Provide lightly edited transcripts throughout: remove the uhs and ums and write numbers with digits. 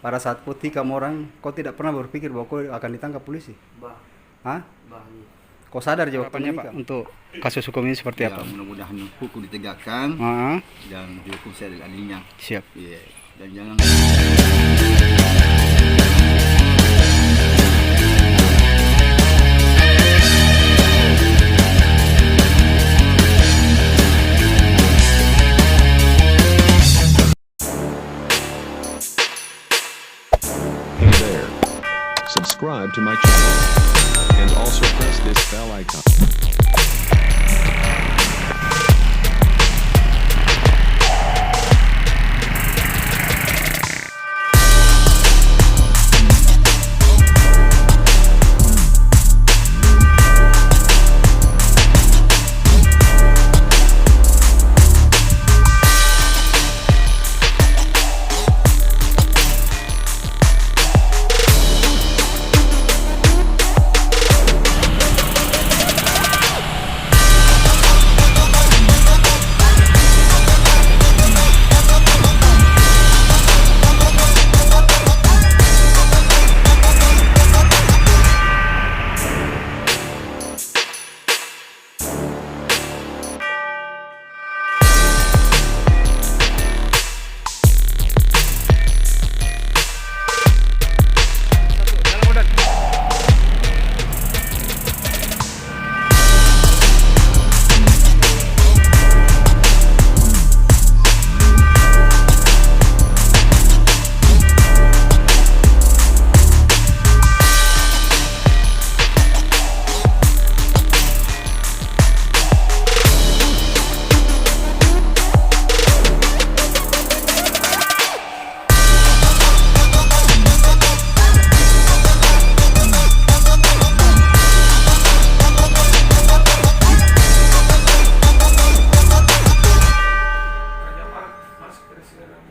pada saat kau tikam orang, kau tidak pernah berpikir bahwa kau akan ditangkap polisi? Bah, Hah? bah, iya. Kau sadar jawabannya Pak untuk kasus hukum ini seperti Ya, apa? mudah-mudahan hukum ditegakkan Ah, dan dihukum seadil-adilnya. siap. Iya. Dan jangan Hey there. Subscribe to my channel. And also press this bell icon.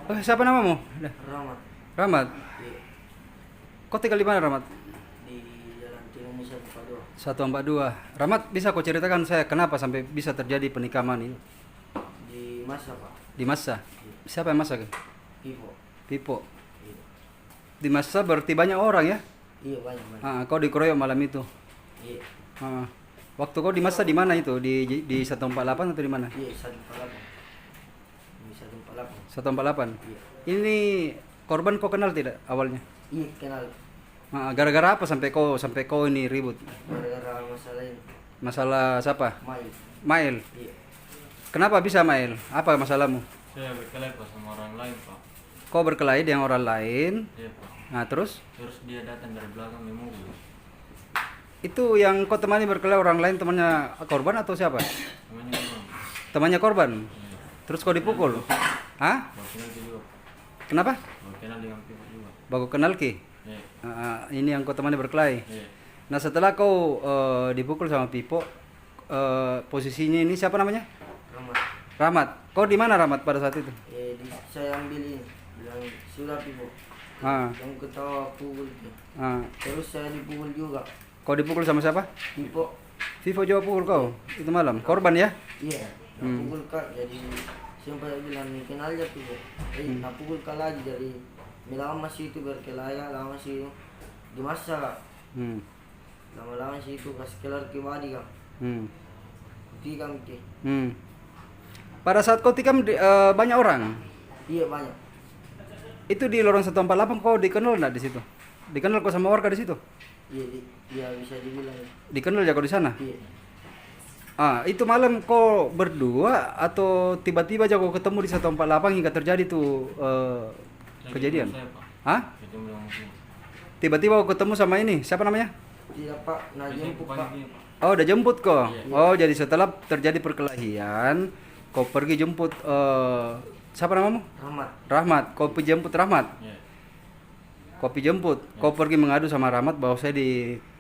Oh, siapa namamu? Dah. Rahmat. Rahmat. Iya. Kau tinggal di mana, Rahmat? Di Jalan Indonesia Padua. 142. Rahmat, bisa kau ceritakan saya kenapa sampai bisa terjadi penikaman itu Di masa Pak. di masa? Siapa yang masak? Ivo. Pipo. Iya. Di masa berarti banyak orang ya? Iya banyak banyak. Ah, kau dikeroyok malam itu. Iya. Ah. Waktu kau di masa di mana itu? Di 148 atau di mana? Iya 148. Di 148. 148. Iya. Ini korban kau kenal tidak awalnya? Iya kenal. Ah, gara-gara apa sampai kau ini ribut? Gara-gara masalah ini. Masalah siapa? Mai. Mail. Iya. Kenapa bisa Mail? Apa masalahmu? Saya berkelahi Pak sama orang lain Pak. Kau berkelahi dengan orang lain. Iya Pak. Nah, terus Terus dia datang dari belakang memukul. itu yang kau temani berkelahi orang lain temannya korban atau siapa? Namanya Bang. Temannya korban. Iya. Terus kau dipukul? Hah? Baru kenal dia juga. Kenapa? Baru kenal dengan Pipo juga. Baru kenal ki. Iya. Ini yang kau temani berkelahi. Iya. Nah, setelah kau dipukul sama Pipo, posisinya ini siapa namanya? Rahmat. Rahmat. Kau di mana Rahmat pada saat itu? Saya ambil ini. Bilang sudah Ivo. Ah, Yang ketawa pukul itu. ah. Terus saya dipukul juga. Kau dipukul sama siapa? Ivo. Vivo juga pukul kau itu malam. Korban ya? Iya. Pukul kak. Jadi siapa yang bilang kenal aja Ivo. Pukul kak lagi dari lama sih itu berkelahi lama sih di masa kak. Hmm. Lama-lama sih itu kasih kelar ke badi kak. Hmm. Tikam ke. Hmm. Pada saat kau tikam banyak orang. Iya banyak. Itu di lorong 148 kau dikenal enggak di situ? Dikenal kau sama warga di situ? Iya, iya bisa dibilang. Dikenal ya kau di sana? Iya. Ah, itu malam kau berdua atau tiba-tiba aja kau ketemu di 148 hingga terjadi tuh Saya kejadian? ketemu saya, Pak. Hah? Ketemu dengan Pipo. Tiba-tiba kau ketemu sama ini, siapa namanya? Tidak pak, nah Saya jemput pak. panggil dia, Pak. Oh, udah jemput kau. Iya. Oh, jadi setelah terjadi perkelahian, kau pergi jemput siapa namamu? Rahmat. Rahmat. Kau pergi jemput Rahmat. Iya. Kau pergi jemput. Kau pergi mengadu sama Rahmat bahwa saya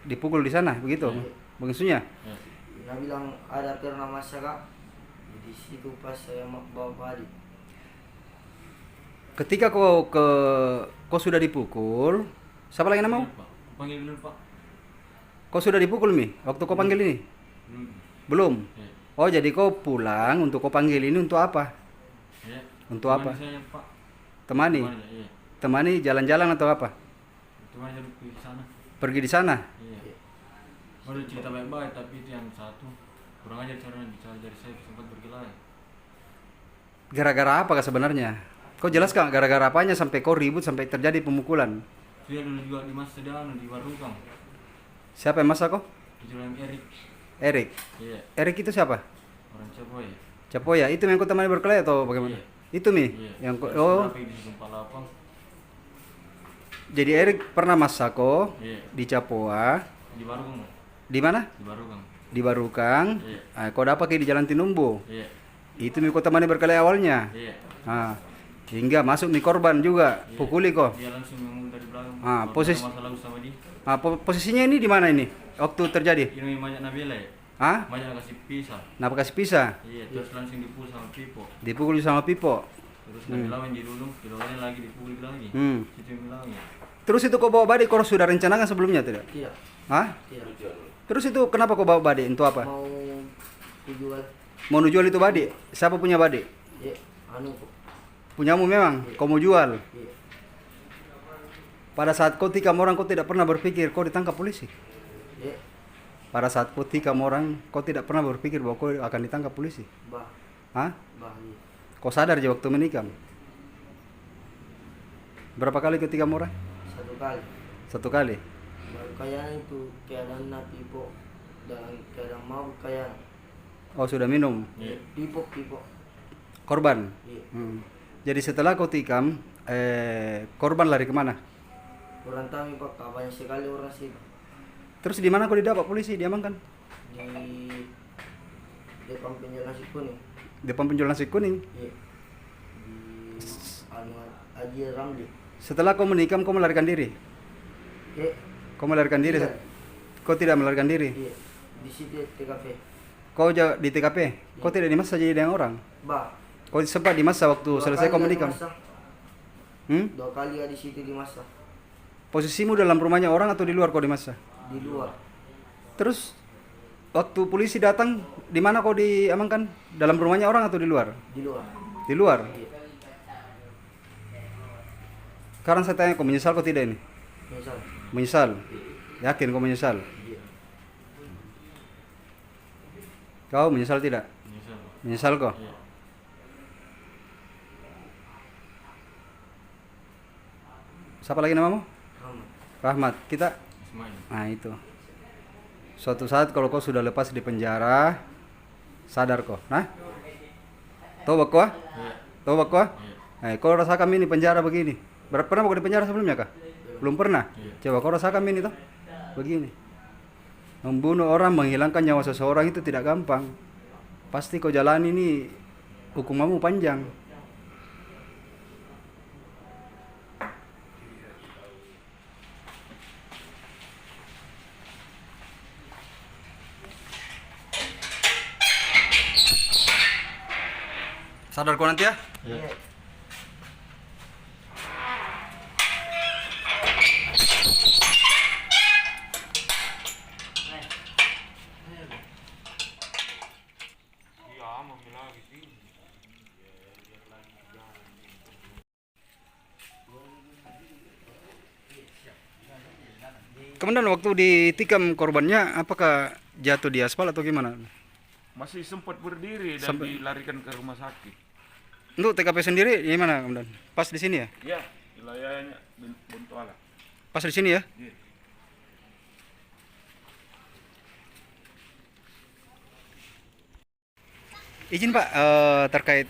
dipukul di sana, begitu? Iya. Bengsunya. Iya. Dia bilang ada pernah masa kak. Di situ pas saya mau bawa badi. Ketika kau sudah dipukul, siapa lagi namamu? Iya, Pak. Panggil dulu Pak. Kau sudah dipukul Mi? Waktu kau panggil ini? Belum. Belum. Iya. Oh, jadi kau pulang untuk kau panggil ini untuk apa? Iya. Untuk apa? Teman saya Pak. Temani. Teman, iya. temani jalan-jalan atau apa? Cuma saya pergi ke sana. Pergi di sana? Iya. Udah cerita baik-baik tapi itu yang satu kurang ajar caranya bicara dari saya sempat berkelahi. Gara-gara apa kah sebenarnya? Kau jelaskan gara-gara apanya sampai kau ribut sampai terjadi pemukulan? Dia dulu juga di masa sedang di Warukang. Siapa yang masa kau? Itu yang Erik. Erik. Iya. Erik itu siapa? Orang Capoy. Capoya. Itu yang kau temani berkelahi atau bagaimana? Iya. Itu mi? Iya. Yang oh. Tapi di Sumpah Lapang. Jadi Erik pernah masa kau Iya. di Capoa. Di Warukang. Di mana? Di Warukang. Di Barukang. Iya. Kau dapat di Jalan Tinumbu. Iya. Itu mi kau temani berkelahi awalnya. Iya. Ah, hingga masuk mi korban juga. Iya. Pukuli kau. Dia langsung memukul dari belakang. Ah, Kalau posisi- ada masalah sama dia. Posisinya ini di mana ini? Waktu terjadi? Ini banyak Nabila ya. Hah? Banyak kasih pisah. Kenapa kasih pisah? Iya, terus langsung dipukul sama Pipo. Dipukul sama Pipo. Terus Nabila main di dulu, lagi dipukul lagi. Hmm. Situ yang bilangnya. Terus itu kau bawa Bade, kau sudah rencanakan sebelumnya tidak? Tidak. Hah? Tidak. Terus itu kenapa kau bawa Bade? Untuk apa? Mau dijual. Mau jual itu Bade? Siapa punya Bade? Ya, anu kok. Punyamu memang? Kau mau jual? Iya. Pada saat kau tikam orang kau tidak pernah berpikir kau ditangkap polisi? Ya, Pada saat kau tikam orang kau tidak pernah berpikir bahwa kau akan ditangkap polisi? bah, Hah? bah, iya. Kau sadar aja waktu menikam? Berapa kali kau tikam orang? Satu kali. Satu kali? Baru kaya itu keadaan na Pipo dalam keadaan mabuk kaya. Oh sudah minum? Iya. Pipo. Korban? Iya. Jadi setelah kau tikam, korban lari kemana? Orang tahu pak, banyak sekali orang sih Terus di mana kau didapat polisi diamankan? di depan penjalan si kuning. Depan penjualan nasi kuning. Iya. Di anu Haji Ramli. Setelah kau menikam kau melarikan diri? Ya, Kau melarikan diri? Tidak. Kau tidak melarikan diri? iya. Di situ TKP. Kau di TKP? Kau tidak dimasak jadi dengan orang? Bah. Kau sempat dimasak waktu Dua selesai kali kau ada menikam? masa. Hmm? 2 kali ada di situ di masa. Posisimu dalam rumahnya orang atau di luar kau dimasak? Di luar. Terus waktu polisi datang di mana kau diamankan? Dalam rumahnya orang atau di luar? Di luar. Di luar. Iya. Sekarang saya tanya kau menyesal kau tidak ini? Misal. Menyesal? Yakin kau menyesal? Iya. Kau menyesal tidak? Menyesal. Menyesal kau? Iya. Siapa lagi namamu? Rahmat. Rahmat. Kita? Ismail. Nah itu. Suatu saat kalau kau sudah lepas di penjara, sadar kau. Nah? Tahu kau? Iya. Tahu kau? Iya. Kau rasakan ini penjara begini. Pernah kau di penjara sebelumnya kah? Belum pernah? Iya. Coba kau rasakan ini toh. Begini. Membunuh orang, menghilangkan nyawa seseorang itu tidak gampang. Pasti kau jalani ini hukumanmu panjang. Sadar kau nanti ya? Iya. Kemudian waktu ditikam korbannya, apakah jatuh di aspal atau gimana? Masih sempat berdiri dan Sampai- dilarikan ke rumah sakit. Untuk TKP sendiri gimana kemudian? Pas di sini ya? Ya, wilayahnya Bontoala. Pas di sini ya? Iya. Izin Pak, terkait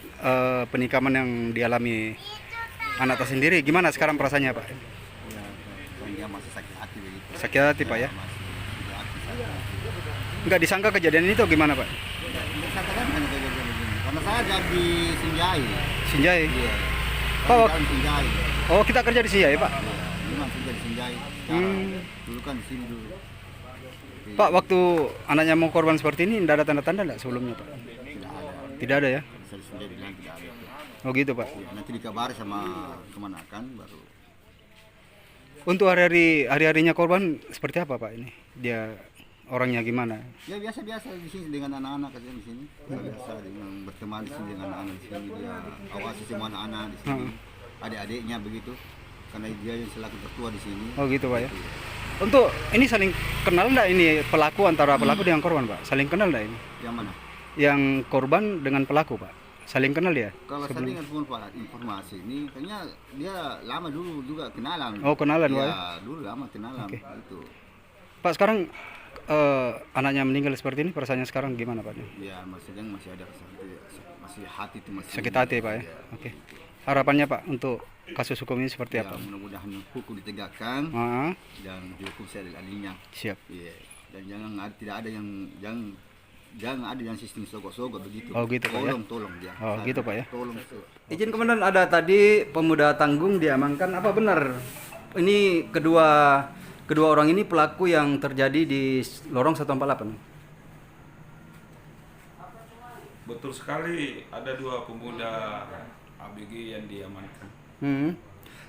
penikaman yang dialami anak tersendiri, gimana sekarang perasaannya Pak? Ya, dia masih sakit hati begitu. Sakit hati Pak ya? Masih tidak hati saya. Nggak disangka kejadian ini tuh gimana Pak? Tidak katakan hanya kayak begini. Karena saya jadi Sinjai. Sinjai? Iya. Pak, Tahun Sinjai. oh kita kerja di Sinjai Pak? Iya, memang kerja di Sinjai. Sekarang dulu kan di sini dulu. Pak, waktu anaknya mau korban seperti ini, tidak ada tanda-tanda nggak sebelumnya Pak? Tidak ada. Tidak ada ya? Saya Sinjai bilang tidak ada. Oh gitu Pak. Ya, nanti dikabari sama kemanakan baru. Untuk hari-harinya korban seperti apa Pak ini? Dia orangnya gimana? Ya biasa-biasa di sini dengan anak-anak aja di sini. Biasa dengan berteman di sini dengan anak-anak di sini, dia awasi semua anak-anak di sini. Adik-adiknya begitu. karena dia yang selaku tertua di sini. Oh gitu Pak ya. Untuk ini saling kenal enggak ini pelaku antara pelaku dengan korban Pak? Saling kenal enggak ini? Yang mana? Yang korban dengan pelaku Pak? Saling kenal ya? Kalau saya dengar informasi ini, kayaknya dia lama dulu juga kenalan. Oh kenalan Pak ya? Ya, dulu lama kenalan. Oke. Gitu. Pak sekarang anaknya meninggal seperti ini perasaannya sekarang gimana Pak? Ya, maksudnya masih ada masih hati itu masih Sakit hati Pak ya? Oke. Harapannya Pak untuk kasus hukum ini seperti Ya, apa? mudah-mudahan hukum ditegakkan Ah, dan dihukum seadil-adilnya. siap. Iya. Dan tidak ada yang jangan ada yang sistem sogok-sogok begitu. Oh, gitu, Pak, ya? Tolong dia. Oh, gitu, Pak, ya? Tolong. Izin Komandan, ada tadi pemuda tanggung diamankan. Apa benar ini kedua orang ini pelaku yang terjadi di lorong 148? Betul sekali, ada 2 pemuda ABG yang diamankan.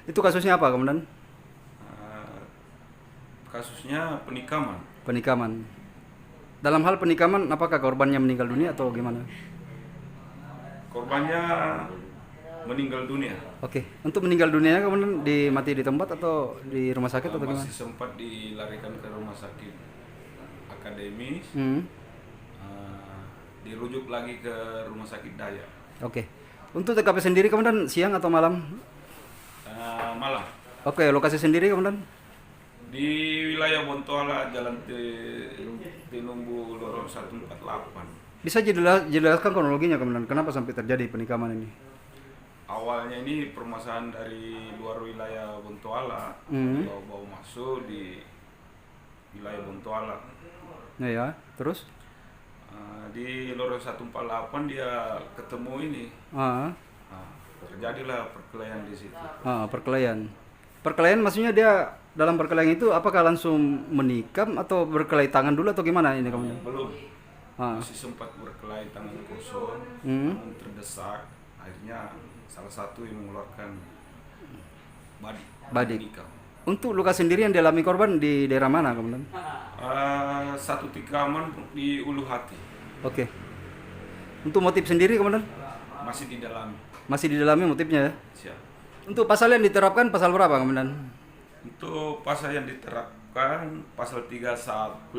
Itu kasusnya apa Komandan? Kasusnya penikaman. Penikaman. Dalam hal penikaman, apakah korbannya meninggal dunia atau gimana? Korbannya meninggal dunia. Oke, untuk meninggal dunianya Komandan mati di tempat atau di rumah sakit atau gimana? Masih sempat dilarikan ke rumah sakit akademis. Dirujuk lagi ke rumah sakit Daya. Oke. Untuk TKP sendiri Komandan siang atau malam? Malam. Oke, lokasi sendiri Komandan? Di wilayah Bontoala, Jalan Tinumbu Lorong 148. Bisa jelaskan kronologinya Komandan, kenapa sampai terjadi penikaman ini? Awalnya ini permasalahan dari luar wilayah Bontoala, bawa masuk di wilayah Bontoala. Ya, terus? Di Lorong 148 dia ketemu ini. Terjadilah perkelahian di situ. Perkelahian. Perkelahian maksudnya dia dalam perkelahian itu apakah langsung menikam atau berkelahi tangan dulu atau gimana ini Komandan? Belum. Masih sempat berkelahi tangan kosong, namun terdesak. Akhirnya salah satu yang mengeluarkan badik. Untuk luka sendiri yang dialami korban di daerah mana Komandan? Satu tikaman di ulu hati. Oke. Untuk motif sendiri Komandan? Masih didalami. Masih didalami motifnya ya? Siap. Untuk pasal yang diterapkan pasal berapa Komandan? Untuk pasal yang diterapkan pasal 351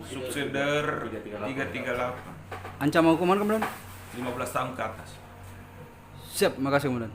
subsider 338. Ancaman hukuman Komandan? 15 tahun ke atas. Siap, makasih Komandan.